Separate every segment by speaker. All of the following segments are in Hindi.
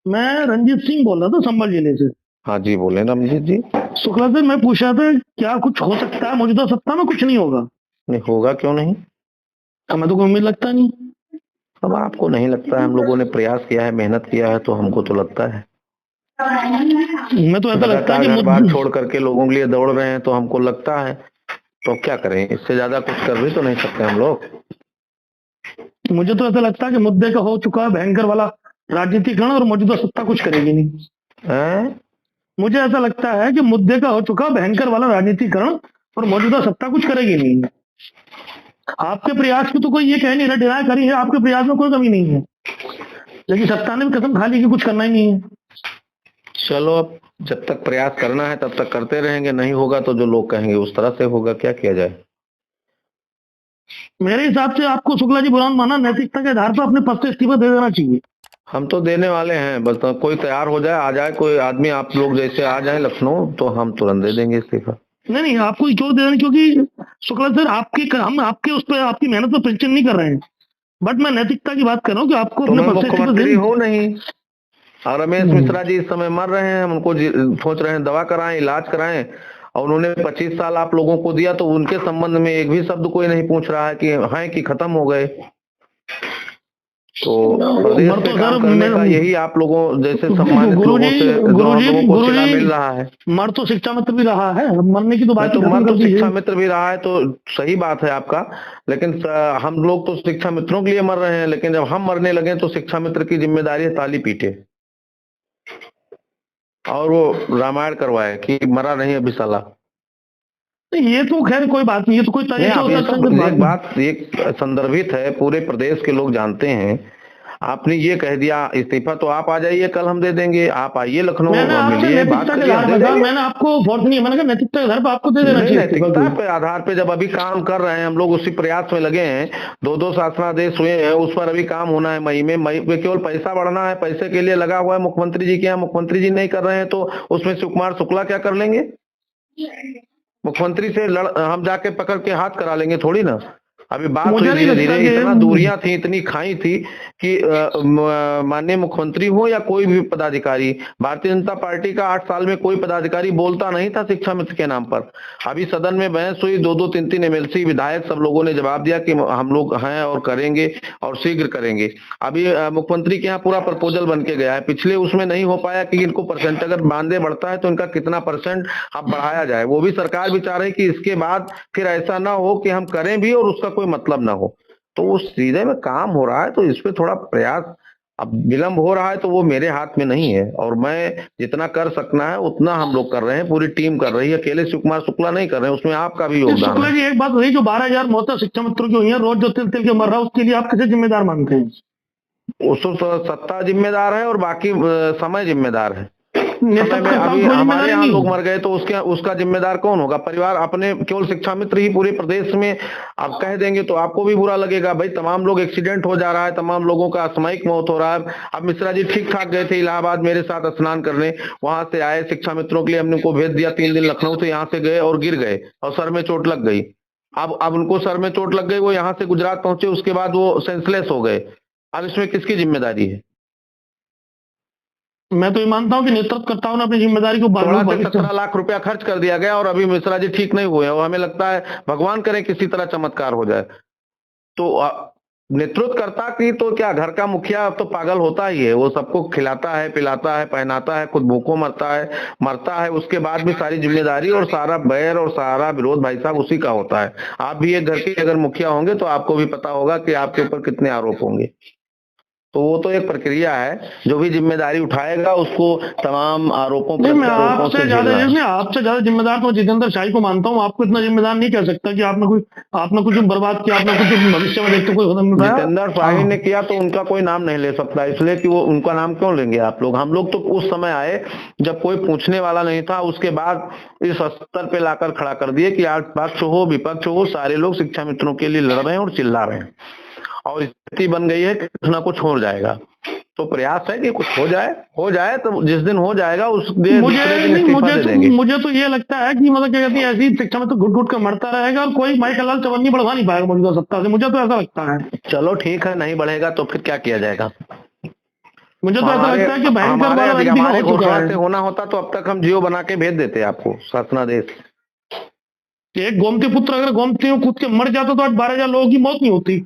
Speaker 1: मैं रंजीत सिंह बोल रहा था संभल जिले से।
Speaker 2: हाँ जी, बोले रमजीत जी।
Speaker 1: शुक्ला सर, मैं पूछ रहा था क्या कुछ हो सकता है मौजूदा सत्ता में? कुछ नहीं होगा।
Speaker 2: नहीं होगा, क्यों नहीं।
Speaker 1: हमें तो कोई उम्मीद लगता नहीं।
Speaker 2: अब आपको नहीं लगता है, हम लोगों ने प्रयास किया है, मेहनत किया है, तो हमको तो लगता है।
Speaker 1: मैं तो ऐसा लगता है
Speaker 2: लगातार
Speaker 1: कि
Speaker 2: घर बार छोड़ करके लोगों के लिए दौड़ रहे हैं, तो हमको लगता है। तो अब क्या करें, इससे ज्यादा कुछ कर भी तो नहीं सकते हम लोग।
Speaker 1: मुझे तो ऐसा लगता है कि मुद्दे का हो चुका है भयंकर वाला राजनीतिकरण, और मौजूदा सत्ता कुछ करेगी नहीं।
Speaker 2: हैं?
Speaker 1: मुझे ऐसा लगता है कि मुद्दे का हो चुका भयंकर वाला राजनीतिकरण, और मौजूदा सत्ता कुछ करेगी नहीं। आपके प्रयास की तो कोई ये कह नहीं रहा, डिनाय करी है, आपके प्रयास में कोई कमी नहीं है, लेकिन सत्ता ने भी कसम खा ली कि कुछ करना ही नहीं है।
Speaker 2: चलो, अब जब तक प्रयास करना है तब तक करते रहेंगे, नहीं होगा तो जो लोग कहेंगे उस तरह से होगा, क्या किया जाए।
Speaker 1: मेरे हिसाब से आपको शुक्ला जी बुरा माना, नैतिकता के आधार पर अपने पद से इस्तीफा दे देना चाहिए।
Speaker 2: हम तो देने वाले हैं, बस कोई तैयार हो जाए, आ जाए कोई आदमी, आप लोग जैसे आ जाए लखनऊ, तो हम तुरंत दे देंगे इस्तीफा।
Speaker 1: नहीं नहीं, आपको क्यों दे देना, क्योंकि शुक्ला सर हम आपके उस पर आपकी मेहनत पर पेंशन नहीं कर रहे हैं, बट मैं नैतिकता की बात कर रहा हूँ कि आपको
Speaker 2: तो
Speaker 1: अपने
Speaker 2: मैं
Speaker 1: पद से इस्तीफा
Speaker 2: मुख्यमंत्री
Speaker 1: देना।
Speaker 2: हूँ नहीं, और रमेश मिश्रा जी इस समय मर रहे हैं, हम उनको सोच रहे हैं दवा कराएं, इलाज कराएं, और उन्होंने 25 साल आप लोगों को दिया, तो उनके संबंध में एक भी शब्द कोई नहीं पूछ रहा है कि हैं कि खत्म हो गए। तो प्रदेश
Speaker 1: मर
Speaker 2: में
Speaker 1: तो
Speaker 2: काम
Speaker 1: सर
Speaker 2: करने का यही आप लोगों जैसे सम्मानित लोगों से लोगों को सिला मिल रहा है।
Speaker 1: मर तो शिक्षा मित्र भी रहा है, मरने की तो बात
Speaker 2: तो
Speaker 1: खत्म
Speaker 2: मर
Speaker 1: कर
Speaker 2: तो
Speaker 1: दीजिए।
Speaker 2: शिक्षा मित्र भी रहा है, तो सही बात है आपका, लेकिन हम लोग तो शिक्षा मित्रों के लिए मर रहे हैं, लेकिन जब हम मरने लगे तो शिक्षा मित्र की जिम्मेदारी है ताली पीटे और वो रामायण करवाए कि मरा नहीं अभी साला।
Speaker 1: ये तो खैर कोई बात नहीं, ये तो कोई
Speaker 2: नहीं, आप ये सब
Speaker 1: बात
Speaker 2: एक बात एक संदर्भित है, पूरे प्रदेश के लोग जानते हैं। आपने ये कह दिया इस्तीफा, तो आप आ जाइए, कल हम दे देंगे, आप आइए लखनऊ, मिलिए, बात करिए, हम दे देंगे।
Speaker 1: मैंने आपको फोर्स नहीं, मैंने कहा नैतिकता के आधार पर आपको दे देना
Speaker 2: नहीं,
Speaker 1: चाहिए
Speaker 2: नैतिकता पे आधार पे जब अभी काम कर रहे हैं हम लोग, उसी प्रयास में लगे हैं, दो शासनादेश हुए हैं, उस पर अभी काम होना है मई पे केवल पैसा बढ़ना है, पैसे के लिए लगा हुआ है मुख्यमंत्री जी के यहाँ। मुख्यमंत्री जी नहीं कर रहे हैं तो उसमें सुकुमार शुक्ला क्या कर लेंगे। मुख्यमंत्री से हम जाके पकड़ के हाथ करा लेंगे थोड़ी ना। अभी बात हुई धीरे धीरे, इतना दूरियां थी, इतनी खाई थी कि माननीय मुख्यमंत्री हो या कोई भी पदाधिकारी, भारतीय जनता पार्टी का 8 साल में कोई पदाधिकारी बोलता नहीं था शिक्षा मित्र के नाम पर। अभी सदन में बहस हुई, 2-2 3-3 एमएलसी विधायक सब लोगों ने जवाब दिया कि हम लोग हैं और करेंगे और शीघ्र करेंगे। अभी मुख्यमंत्री के यहाँ पूरा प्रपोजल बन के गया है, पिछले उसमें नहीं हो पाया कि इनको परसेंट अगर मानदेय बढ़ता है तो इनका कितना परसेंट अब बढ़ाया जाए, वो भी सरकार भी चाह रही कि इसके बाद फिर ऐसा ना हो कि हम करें भी और उसका कोई मतलब ना हो। तो वो सीधे में काम हो रहा है, तो इस पे थोड़ा प्रयास, अब विलंब हो रहा है तो वो मेरे हाथ में नहीं है, और मैं जितना कर सकना है उतना हम लोग कर रहे हैं, पूरी टीम कर रही है, अकेले सुकुमार शुक्ला नहीं कर रहे हैं, उसमें आपका भी योगदान
Speaker 1: शुक्ला जी, एक बात रही, जो 12,000 मौतें शिक्षा मित्रों की हुई है, रोज जो तिल तिल के मर रहा है, उसके लिए आप किसे जिम्मेदार मानते हैं?
Speaker 2: उस सत्ता जिम्मेदार है और बाकी समय जिम्मेदार है। समय में अभी हमारे यहाँ लोग मर गए तो उसका जिम्मेदार कौन होगा? परिवार अपने, केवल शिक्षा मित्र ही पूरे प्रदेश में आप कह देंगे तो आपको भी बुरा लगेगा। भाई तमाम लोग एक्सीडेंट हो जा रहा है, तमाम लोगों का असामयिक मौत हो रहा है। अब मिश्रा जी ठीक ठाक गए थे इलाहाबाद मेरे साथ स्नान करने, वहां से आए, शिक्षा मित्रों के लिए हमने उनको भेज दिया, 3 दिन लखनऊ से यहाँ से गए और गिर गए और सर में चोट लग गई। अब उनको सर में चोट लग गई, वो यहाँ से गुजरात पहुंचे, उसके बाद वो सेंसलेस हो गए। अब इसमें किसकी जिम्मेदारी है?
Speaker 1: मैं तो ये मानता हूं कि नेतृत्वकर्ताओं ने अपनी जिम्मेदारी को
Speaker 2: 17 लाख रुपया खर्च कर दिया गया और अभी मिश्रा जी ठीक नहीं हुए, और हमें लगता है भगवान करे किसी तरह चमत्कार हो जाए। तो नेतृत्वकर्ता की तो क्या, घर का मुखिया तो पागल होता ही है, वो सबको खिलाता है, पिलाता है, पहनाता है, खुद भूखों मरता है, उसके बाद भी सारी जिम्मेदारी और सारा बैर और सारा विरोध भाई साहब उसी का होता है। आप भी एक घर के अगर मुखिया होंगे तो आपको भी पता होगा कि आपके ऊपर कितने आरोप होंगे। तो वो तो एक प्रक्रिया है, जो भी जिम्मेदारी उठाएगा उसको तमाम आरोपों पर
Speaker 1: मैं आपसे ज्यादा जिम्मेदार तो जितेंद्र शाही को मानता हूँ। आपको इतना जिम्मेदार नहीं कह सकता कि आपने कुछ बर्बाद किया, आपने कुछ भविष्य में देखते कोई
Speaker 2: जितेंद्र शाही ने किया तो उनका कोई नाम नहीं ले सकता, इसलिए कि वो उनका नाम क्यों लेंगे आप लोग। हम लोग तो उस समय आए जब कोई पूछने वाला नहीं था, उसके बाद इस स्तर पे लाकर खड़ा कर दिए कि आज पक्ष हो विपक्ष हो सारे लोग शिक्षा मित्रों के लिए लड़ रहे हैं और चिल्ला रहे हैं, और स्थिति बन गई है कि कुछ ना कुछ हो जाएगा। तो प्रयास है कि कुछ हो जाए तो जिस दिन हो जाएगा उस दिन
Speaker 1: मुझे तो ये लगता है कि मतलब क्या कहती है, ऐसी शिक्षा में तो घुट घुट कर मरता रहेगा और कोई माई का लाल चवन्नी बढ़वा नहीं पाएगा मौजूदा सत्ता से, मुझे तो ऐसा लगता है।
Speaker 2: चलो ठीक है, नहीं बढ़ेगा तो फिर क्या किया जाएगा।
Speaker 1: मुझे तो ऐसा लगता है कि भयंकर वाला राजनीति का
Speaker 2: हमारे
Speaker 1: हो चुका
Speaker 2: घोषणा से
Speaker 1: है।
Speaker 2: होना होता तो अब तक हम जियो बना के भेज देते आपको शासनादेश।
Speaker 1: एक गोमती पुत्र अगर गोमती में कूद के मर जाता तो आज 12,000 लोगों की मौत नहीं होती।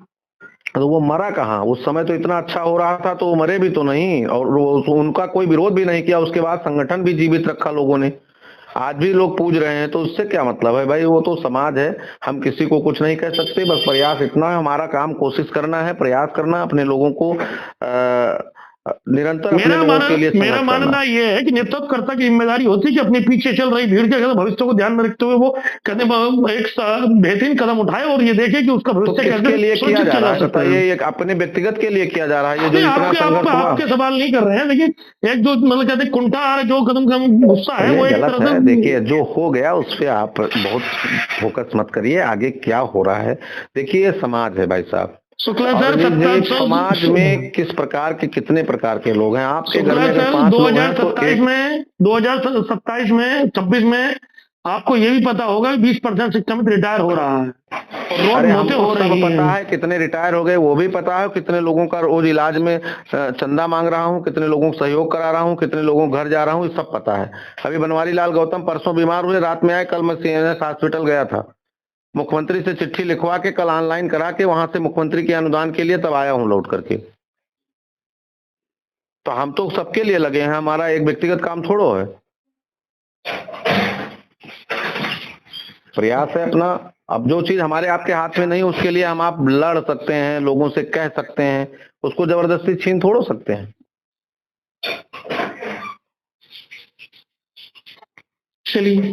Speaker 2: तो वो मरा कहाँ? उस समय तो इतना अच्छा हो रहा था तो वो मरे भी तो नहीं, और उनका कोई विरोध भी नहीं किया। उसके बाद संगठन भी जीवित रखा लोगों ने, आज भी लोग पूज रहे हैं। तो उससे क्या मतलब है भाई? वो तो समाज है, हम किसी को कुछ नहीं कह सकते। बस प्रयास इतना है, हमारा काम कोशिश करना है, प्रयास करना, अपने लोगों को निरंतर अपने लोगों के लिए
Speaker 1: मेरा
Speaker 2: संघर्ष
Speaker 1: मानना
Speaker 2: करना।
Speaker 1: ये है कि नेतृत्वकर्ता की जिम्मेदारी होती है कि अपने पीछे चल रही भीड़ के भविष्य को ध्यान में रखते हुए वो कहते एक बेहतरीन कदम उठाए और ये देखे कि उसका
Speaker 2: तो
Speaker 1: भविष्य
Speaker 2: किसके
Speaker 1: कैसे
Speaker 2: लिए किया
Speaker 1: सुरक्षित
Speaker 2: जा
Speaker 1: किया
Speaker 2: रहा
Speaker 1: जा
Speaker 2: है
Speaker 1: सकता है।
Speaker 2: बताइए? ये अपने व्यक्तिगत के लिए किया जा रहा है, ये जो
Speaker 1: नहीं,
Speaker 2: इतना संघर्ष हुआ।
Speaker 1: आपके सवाल नहीं कर रहे हैं, लेकिन एक जो मतलब कहते हैं कुंठा जो कदम गुस्सा है वो
Speaker 2: ये
Speaker 1: एक
Speaker 2: गलत
Speaker 1: तरह
Speaker 2: है।
Speaker 1: से।
Speaker 2: देखिए, जो हो गया उस पे आप बहुत फोकस मत करिए, आगे क्या हो रहा है। देखिए, ये समाज है भाई साहब,
Speaker 1: शुक्ला
Speaker 2: और
Speaker 1: सर
Speaker 2: ये समाज में किस प्रकार के, कितने प्रकार के लोग हैं। आपके घर में अगर 5 लोग हैं तो
Speaker 1: 2027 में 26 में आपको ये भी पता होगा 20% शिक्षा में रिटायर हो रहा है और रोज
Speaker 2: अरे
Speaker 1: मौतें
Speaker 2: हमको
Speaker 1: हो
Speaker 2: सब
Speaker 1: रही
Speaker 2: पता
Speaker 1: हैं।
Speaker 2: है, कितने रिटायर हो गए वो भी पता है, कितने लोगों का रोज इलाज में चंदा मांग रहा हूँ, कितने लोगों को सहयोग करा रहा हूँ, कितने लोगों के घर जा रहा हूँ, ये सब पता है। अभी बनवारी लाल गौतम परसों बीमार हुए, रात में आए, कल मैं CNS हॉस्पिटल गया था, मुख्यमंत्री से चिट्ठी लिखवा के कल ऑनलाइन करा के वहां से मुख्यमंत्री के अनुदान के लिए तब आया हूँ लौट करके। तो हम तो सबके लिए लगे हैं, हमारा एक व्यक्तिगत काम थोड़ो है। प्रयास है अपना। अब जो चीज हमारे आपके हाथ में नहीं, उसके लिए हम आप लड़ सकते हैं, लोगों से कह सकते हैं, उसको जबरदस्ती छीन थोड़ो सकते हैं।
Speaker 1: चलिए।